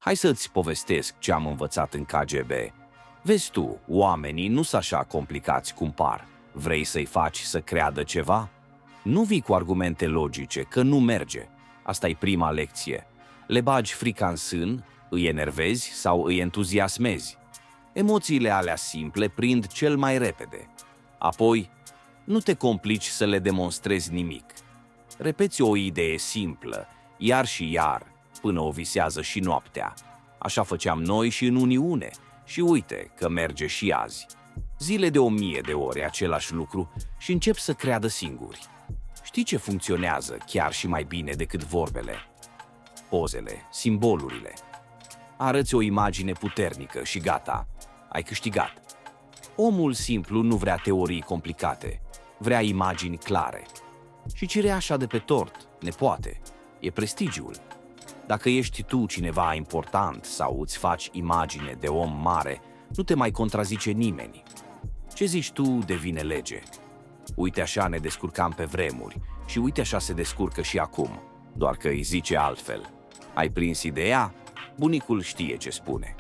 Hai să-ți povestesc ce am învățat în KGB. Vezi tu, oamenii nu sunt așa complicați cum par. Vrei să-i faci să creadă ceva? Nu vii cu argumente logice, că nu merge. Asta e prima lecție. Le bagi frica în sân, îi enervezi sau îi entuziasmezi. Emoțiile alea simple prind cel mai repede. Apoi, nu te complici să le demonstrezi nimic. Repeți o idee simplă, iar și iar, până o visează și noaptea. Așa făceam noi și în Uniune. Și uite că merge și azi. Zile de 1000 de ore același lucru și încep să creadă singuri. Știi ce funcționează chiar și mai bine decât vorbele? Pozele, simbolurile. Arăți o imagine puternică și gata, ai câștigat. Omul simplu nu vrea teorii complicate, vrea imagini clare. Și cireașa de pe tort, nepoate, e prestigiul. Dacă ești tu cineva important sau îți faci imagine de om mare, nu te mai contrazice nimeni. Ce zici tu devine lege. Uite așa ne descurcam pe vremuri și uite așa se descurcă și acum, doar că îi zice altfel. Ai prins ideea? Bunicul știe ce spune.